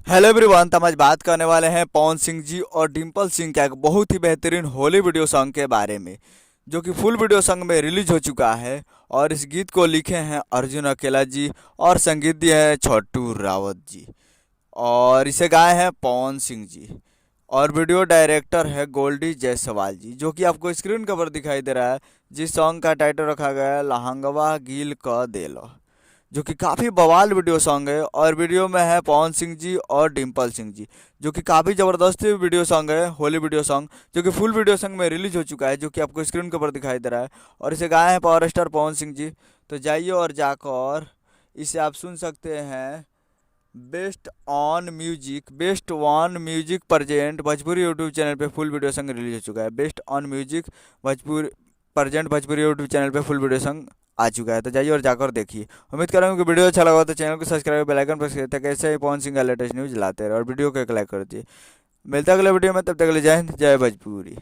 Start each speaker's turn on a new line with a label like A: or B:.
A: Hello everyone, तो हम आज बात करने वाले हैं पवन सिंह जी और डिम्पल सिंह का एक बहुत ही बेहतरीन होली वीडियो सॉन्ग के बारे में, जो कि फुल वीडियो सॉन्ग में रिलीज हो चुका है। और इस गीत को लिखे हैं अर्जुन अकेला जी और संगीत दिए हैं छोटू रावत जी, और इसे गाए हैं पवन सिंह जी। और वीडियो डायरेक्टर है गोल्डी जायसवाल जी, जो कि आपको स्क्रीन कवर दिखाई दे रहा है, जिस सॉन्ग का टाइटल रखा गया है लहंगवा गील क देलो, जो कि काफ़ी बवाल वीडियो सॉन्ग है। और वीडियो में है पवन सिंह जी और डिम्पल सिंह जी, जो कि काफ़ी ज़बरदस्त वीडियो सॉन्ग है, होली वीडियो सॉन्ग, जो कि फुल वीडियो सॉन्ग में रिलीज हो चुका है, जो कि आपको स्क्रीन के ऊपर दिखाई दे रहा है। और इसे गाए हैं पावर स्टार पवन सिंह जी। तो जाइए और जाकर इसे आप सुन सकते हैं। Best on music present Bhojpuri YouTube channel पे फुल वीडियो सॉन्ग रिलीज हो चुका है। Best on music Bhojpuri present Bhojpuri YouTube channel पे फुल वीडियो सॉन्ग आ चुका है। तो जाइए और जाकर देखिए। उम्मीद करूँगा कि वीडियो अच्छा लगा हो तो चैनल को सब्सक्राइब, बेल आइकन प्रेस करते कैसे ही पवन सिंह का लेटेस्ट न्यूज़ लाते रहे, और वीडियो को एक लाइक कर दिए। मिलता है अगले वीडियो में, तब तक के लिए जय हिंद, जय भोजपुरी।